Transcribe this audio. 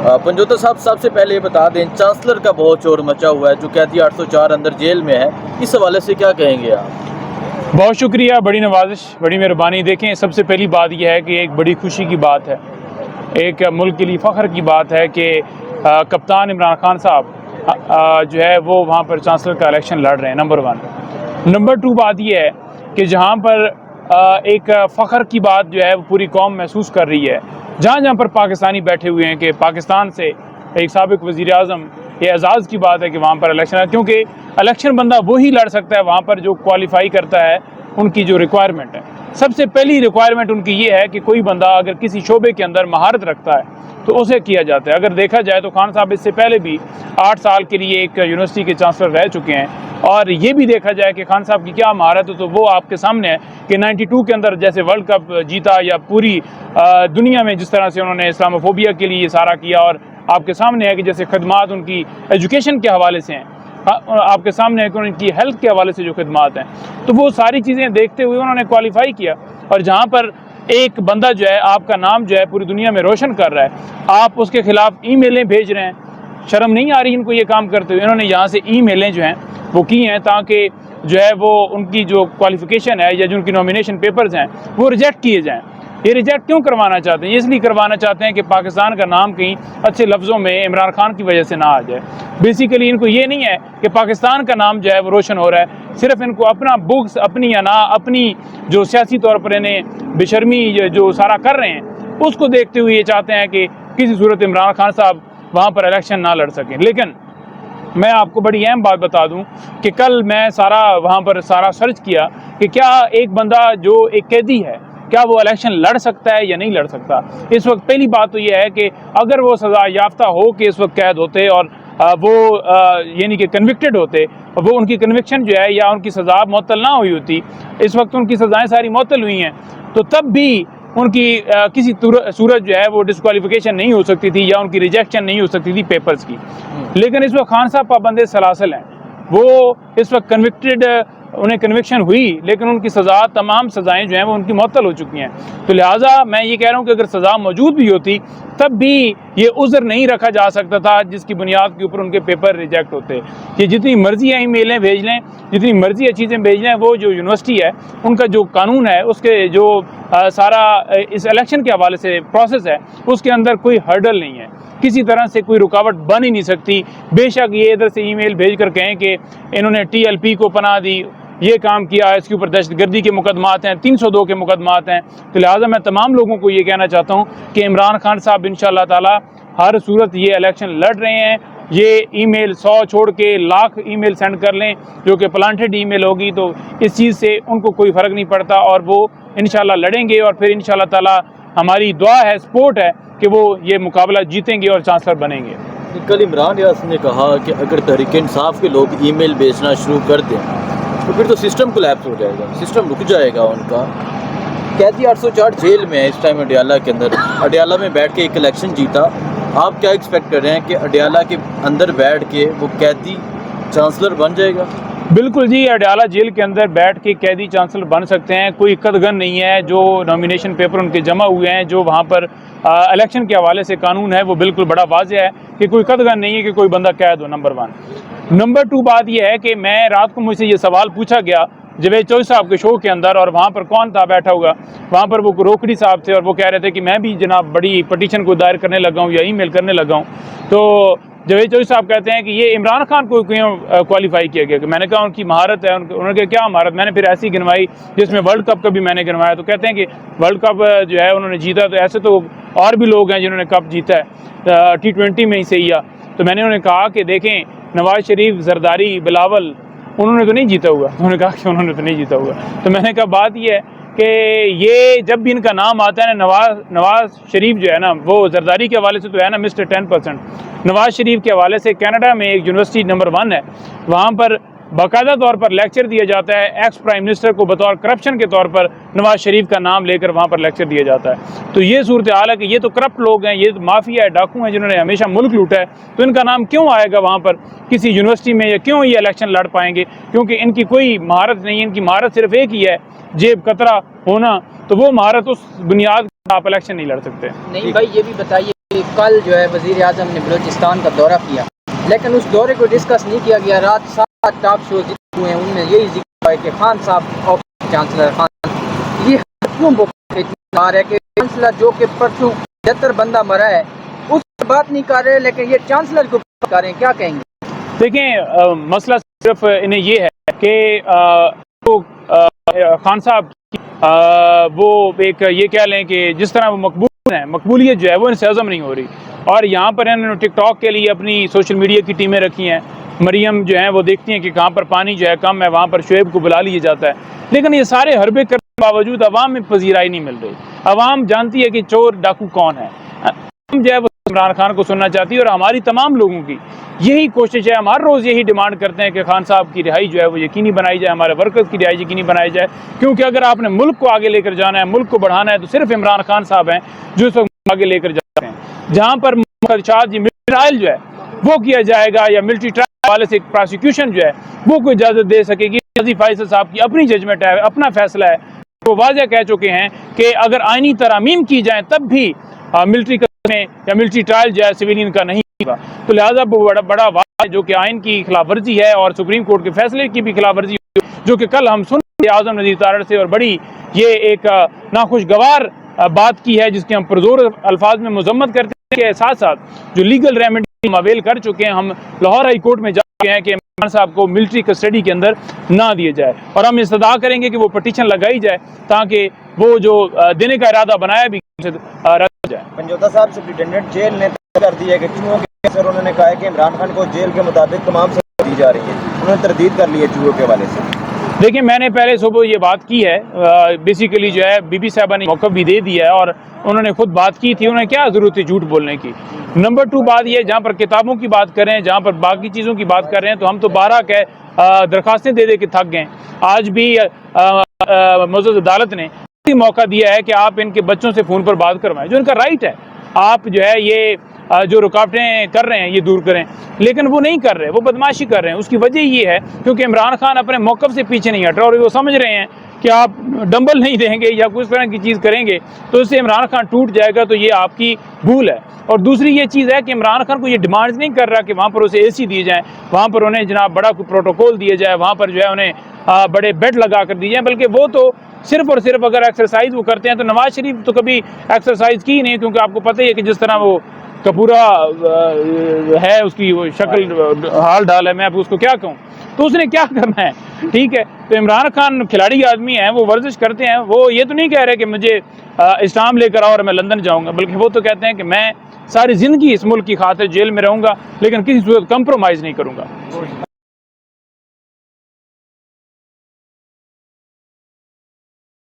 पंजोता साहब, सबसे पहले ये बता दें, चांसलर का बहुत शोर मचा हुआ है, जो कैदी 804 अंदर जेल में है, इस हवाले से क्या कहेंगे आप? बहुत शुक्रिया, बड़ी नवाजिश, बड़ी मेहरबानी। देखें, सबसे पहली बात यह है कि एक बड़ी खुशी की बात है, एक मुल्क के लिए फ़ख्र की बात है कि कप्तान इमरान खान साहब जो है वो वहाँ पर चांसलर का इलेक्शन लड़ रहे हैं, नंबर 1। नंबर 2 बात यह है कि जहाँ पर एक फ़ख्र की बात जो है वो पूरी कौम महसूस कर रही है, जहाँ जहाँ पर पाकिस्तानी बैठे हुए हैं, कि पाकिस्तान से एक साबिक़ वज़ीर आज़म, ये एजाज़ की बात है कि वहाँ पर इलेक्शन है, क्योंकि इलेक्शन बंदा वही लड़ सकता है वहाँ पर जो क्वालिफाई करता है उनकी जो रिक्वायरमेंट है। सबसे पहली रिक्वायरमेंट उनकी ये है कि कोई बंदा अगर किसी शोबे के अंदर महारत रखता है तो उसे किया जाता है। अगर देखा जाए तो खान साहब इससे पहले भी 8 साल के लिए एक यूनिवर्सिटी के चांसलर रह चुके हैं, और ये भी देखा जाए कि खान साहब की क्या महारत है तो वो आपके सामने है कि 92 के अंदर जैसे वर्ल्ड कप जीता, या पूरी दुनिया में जिस तरह से उन्होंने इस्लामोफोबिया के लिए सारा किया, और आपके सामने है कि जैसे खदमात उनकी एजुकेशन के हवाले से हैं, आपके सामने है कि उनकी हेल्थ के हवाले से जो खदमात हैं, तो वो सारी चीज़ें देखते हुए उन्होंने क्वालिफाई किया। और जहाँ पर एक बंदा जो है आपका नाम जो है पूरी दुनिया में रोशन कर रहा है, आप उसके खिलाफ ईमेलें भेज रहे हैं, शर्म नहीं आ रही इनको ये काम करते हुए? इन्होंने यहाँ से ईमेलें जो हैं वो की हैं ताकि जो है वो उनकी जो क्वालिफिकेशन है या जो उनकी नॉमिनेशन पेपर्स हैं वो रिजेक्ट किए जाएँ। ये रिजेक्ट क्यों करवाना चाहते हैं? इसलिए करवाना चाहते हैं कि पाकिस्तान का नाम कहीं अच्छे लफ्ज़ों में इमरान खान की वजह से ना आ जाए। बेसिकली इनको ये नहीं है कि पाकिस्तान का नाम जो है वो रोशन हो रहा है, सिर्फ इनको अपना बुक्स, अपनी अना, अपनी जो सियासी तौर पर इन्हें बेशर्मी जो सारा कर रहे हैं उसको देखते हुए ये चाहते हैं कि किसी सूरत इमरान खान साहब वहाँ पर इलेक्शन ना लड़ सकें। लेकिन मैं आपको बड़ी अहम बात बता दूं कि कल मैं वहाँ पर सारा सर्च किया कि क्या एक बंदा जो एक कैदी है, क्या वो इलेक्शन लड़ सकता है या नहीं लड़ सकता। इस वक्त पहली बात तो ये है कि अगर वो सज़ा याफ्ता हो के इस वक्त कैद होते और वो यानी कि कन्विक्टेड होते, और वो उनकी कन्विक्शन जो है या उनकी सज़ा मुअत्तल ना हुई होती, इस वक्त उनकी सज़ाएँ सारी मुअत्तल हुई हैं, तो तब भी उनकी किसी सूरत जो है वो डिस्क्वालिफिकेशन नहीं हो सकती थी या उनकी रिजेक्शन नहीं हो सकती थी पेपर्स की। लेकिन इस वक्त खान साहब पाबंद सलासल हैं, वो इस वक्त कन्विक्टेड, उन्हें कन्विक्शन हुई लेकिन उनकी सज़ा, तमाम सज़ाएँ जो हैं वो उनकी मुअत्तल हो चुकी हैं। तो लिहाजा मैं ये कह रहा हूँ कि अगर सज़ा मौजूद भी होती तब भी ये उज़्र नहीं रखा जा सकता था जिसकी बुनियाद के ऊपर उनके पेपर रिजेक्ट होते। ये जितनी मर्ज़ी है ईमेलें भेज लें, जितनी मर्ज़ी है चीज़ें भेज लें, वो जो यूनिवर्सिटी है उनका जो कानून है, उसके जो सारा इस इलेक्शन के हवाले से प्रोसेस है, उसके अंदर कोई हर्डल नहीं है, किसी तरह से कोई रुकावट बन ही नहीं सकती। बेशक ये इधर से ईमेल भेज कर कहें कि इन्होंने TLP को पनाह दी, ये काम किया, इसके ऊपर दहशतगर्दी के मुकदमात हैं, 302 के मुकदमात हैं, तो लिहाजा मैं तमाम लोगों को ये कहना चाहता हूँ कि इमरान खान साहब इंशाअल्लाह ताला हर सूरत ये इलेक्शन लड़ रहे हैं। ये ईमेल 100 छोड़ के लाख ईमेल सेंड कर लें जो कि प्लांटेड ईमेल होगी, तो इस चीज़ से उनको कोई फ़र्क नहीं पड़ता, और वो इंशाअल्लाह लड़ेंगे, और फिर इंशाअल्लाह ताला हमारी दुआ है, सपोर्ट है कि वो ये मुकाबला जीतेंगे और चांसलर बनेंगे। कल इमरान रियाज ने कहा कि अगर तहरीक इंसाफ के लोग ईमेल भेजना शुरू कर दें तो फिर तो सिस्टम कोलैप्स हो जाएगा, सिस्टम रुक जाएगा उनका। कैदी 804 जेल में है इस टाइम अडियाला के अंदर, अडियाला में बैठ के एक इलेक्शन जीता। आप क्या एक्सपेक्ट कर रहे हैं कि अडियाला के अंदर बैठ के वो कैदी चांसलर बन जाएगा? बिल्कुल जी, अडियाला जेल के अंदर बैठ के कैदी चांसलर बन सकते हैं। कोई कदगन नहीं है, जो नॉमिनेशन पेपर उनके जमा हुए हैं, जो वहाँ पर इलेक्शन के हवाले से कानून है वो बिल्कुल बड़ा वाज़ेह है कि कोई कदगन नहीं है कि कोई बंदा कैद हो, नंबर 1। नंबर 2 बात यह है कि मैं रात को मुझसे ये सवाल पूछा गया जवेद चौधरी साहब के शो के अंदर, और वहाँ पर कौन था बैठा हुआ, वहाँ पर वो रोकड़ी साहब थे, और वो कह रहे थे कि मैं भी जनाब बड़ी पटिशन को दायर करने लगा हूँ या ईमेल करने लगा हूँ। तो जवेद चौधरी साहब कहते हैं कि ये इमरान खान को क्यों क्वालिफाई किया गया? कि मैंने कहा उनकी महारत है। उन्होंने कहा क्या महारत? मैंने फिर ऐसी गिनवाई जिसमें वर्ल्ड कप का भी मैंने गिनवाया, तो कहते हैं कि वर्ल्ड कप जो है उन्होंने जीता, तो ऐसे तो और भी लोग हैं जिन्होंने कप जीता है, T20 में ही सही है। तो मैंने उन्हें कहा कि देखें, नवाज शरीफ, जरदारी, बिलावल, उन्होंने तो नहीं जीता हुआ। उन्होंने कहा कि उन्होंने तो नहीं जीता हुआ। तो मैंने कहा बात ये है कि ये जब भी इनका नाम आता है ना, नवाज शरीफ जो है ना, वो जरदारी के हवाले से तो है ना मिस्टर 10%, नवाज शरीफ के हवाले से कनाडा में एक यूनिवर्सिटी नंबर 1 है, वहाँ पर बाकायदा तौर पर लेक्चर दिया जाता है। एक्स प्राइम मिनिस्टर को बतौर करप्शन के तौर पर नवाज शरीफ का नाम लेकर वहाँ पर लेक्चर दिया जाता है। तो ये सूरत हाल है कि ये तो करप्ट लोग हैं, ये तो माफिया है, डाकू हैं, जिन्होंने हमेशा मुल्क लूटा है, तो इनका नाम क्यों आएगा वहाँ पर किसी यूनिवर्सिटी में, या क्यों ये इलेक्शन लड़ पाएंगे? क्योंकि इनकी कोई महारत नहीं है, इनकी महारत सिर्फ एक ही है, जेब कतरा होना। तो वो महारत, उस बुनियाद पर आप इलेक्शन नहीं लड़ सकते। नहीं भाई, ये भी बताइए کل جو ہے وزیر اعظم نے بلوچستان کا دورہ کیا، لیکن اس دورے کو ڈسکس نہیں کیا گیا۔ رات 7 ٹاک شو جتنے ہوئے ہیں ان میں یہی ذکر ہوا ہے کہ خان صاحب چانسلر خان، یہ کیوں بخار ہے کہ چانسلر جو کہ پرسوں 75 بندہ مرا ہے اس پر بات نہیں کر رہے، لیکن یہ چانسلر کو بات کر رہے ہیں، کیا کہیں گے؟ دیکھیں مسئلہ صرف انہیں یہ ہے کہ خان صاحب وہ ایک یہ کہہ لیں کہ جس طرح وہ مقبول ہیں، مقبولیت جو ہے وہ ان سے ہضم نہیں ہو رہی، اور یہاں پر انہوں نے ٹک ٹاک کے لیے اپنی سوشل میڈیا کی ٹیمیں رکھی ہیں۔ مریم جو ہیں وہ دیکھتی ہیں کہ کہاں پر پانی جو ہے کم ہے، وہاں پر شعیب کو بلا لیا جاتا ہے، لیکن یہ سارے حربے کرنے کے باوجود عوام میں پذیرائی نہیں مل رہی۔ عوام جانتی ہے کہ چور ڈاکو کون ہے، ہم جو ہے وہ عمران خان کو سننا چاہتی ہے، اور ہماری تمام لوگوں کی یہی کوشش ہے، ہم ہر روز یہی ڈیمانڈ کرتے ہیں کہ خان صاحب کی رہائی جو ہے وہ یقینی بنائی جائے، ہمارے ورکرز کی رہائی یقینی بنائی جائے، کیونکہ اگر آپ نے ملک کو آگے لے کر جانا ہے، ملک کو بڑھانا ہے، تو صرف عمران خان صاحب ہیں جو اس وقت آگے لے کر جاتے ہیں۔ جہاں پر خدشات ملٹری ٹرائل جو ہے وہ کیا جائے گا، یا ملٹری ٹرائل والے سے پروسیکیوشن جو ہے وہ کوئی اجازت دے سکے گی، قاضی فیصل صاحب کی اپنی ججمنٹ ہے، اپنا فیصلہ ہے، وہ واضح کہہ چکے ہیں کہ اگر آئینی ترامیم کی جائیں تب بھی ملٹری یا ملٹری ٹرائل جو ہے سویلین کا نہیں ہوگا، تو لہٰذا وہ بڑا واقعہ ہے جو کہ آئین کی خلاف ورزی ہے، اور سپریم کورٹ کے فیصلے کی بھی خلاف ورزی ہے، جو کہ کل ہم سن رہے ہیں اعظم نذیر تارڑ سے، اور بڑی یہ ایک ناخوشگوار بات کی ہے جس کی ہم پرزور الفاظ میں مذمت کرتے ہیں، کے ساتھ ساتھ جو لیگل ریمیڈی ہم اویل کر چکے ہیں، ہم لاہور ہائی کورٹ میں جا چکے ہیں کہ عمران صاحب کو ملٹری کسٹڈی کے اندر نہ دیے جائے، اور ہم استدعا کریں گے کہ وہ پٹیشن لگائی جائے تاکہ وہ جو دینے کا ارادہ بنایا بھی رد ہو جائے۔ پنجوتا صاحب سپرنٹینڈنٹ جیل نے کر دی ہے کہ چوہوں کے سر انہوں نے کہا ہے کہ عمران خان کو جیل کے مطابق تمام سزا دی جا رہی ہے، انہوں نے تردید کر لی ہے چوہوں کے حوالے سے۔ دیکھیں میں نے پہلے صبح یہ بات کی ہے، بیسیکلی جو ہے بی بی صاحبہ نے موقع بھی دے دیا ہے، اور انہوں نے خود بات کی تھی، انہیں کیا ضرورت ہے جھوٹ بولنے کی۔ نمبر 2 بات یہ، جہاں پر کتابوں کی بات کریں، جہاں پر باقی چیزوں کی بات کر رہے ہیں، تو ہم تو 12 کے درخواستیں دے کے تھک گئے۔ آج بھی معزز عدالت نے موقع دیا ہے کہ آپ ان کے بچوں سے فون پر بات کروائیں، جو ان کا رائٹ ہے، آپ جو ہے یہ جو رکاوٹیں کر رہے ہیں یہ دور کریں، لیکن وہ نہیں کر رہے، وہ بدماشی کر رہے ہیں۔ اس کی وجہ یہ ہے کیونکہ عمران خان اپنے موقف سے پیچھے نہیں ہٹ رہا، اور وہ سمجھ رہے ہیں کہ آپ ڈمبل نہیں دیں گے یا کچھ طرح کی چیز کریں گے تو اس سے عمران خان ٹوٹ جائے گا، تو یہ آپ کی بھول ہے۔ اور دوسری یہ چیز ہے کہ عمران خان کو یہ ڈیمانڈز نہیں کر رہا کہ وہاں پر اسے اے سی دیے جائیں، وہاں پر انہیں جناب بڑا کوئی پروٹوکول دیے جائے، وہاں پر جو ہے انہیں بڑے بیڈ لگا کر دیے جائیں، بلکہ وہ تو صرف اور صرف اگر ایکسرسائز وہ کرتے ہیں تو نواز شریف تو کبھی ایکسرسائز کی نہیں، کیونکہ آپ کو پتہ ہی ہے کہ جس طرح وہ کپورا ہے، اس کی وہ شکل حال ڈال ہے، میں آپ اس کو کیا کہوں، تو اس نے کیا کرنا ہے، ٹھیک ہے۔ تو عمران خان کھلاڑی آدمی ہیں، وہ ورزش کرتے ہیں، وہ یہ تو نہیں کہہ رہے کہ مجھے اسٹام لے کر آؤ اور میں لندن جاؤں گا، بلکہ وہ تو کہتے ہیں کہ میں ساری زندگی اس ملک کی خاطر جیل میں رہوں گا، لیکن کسی صورت کمپرومائز نہیں کروں گا۔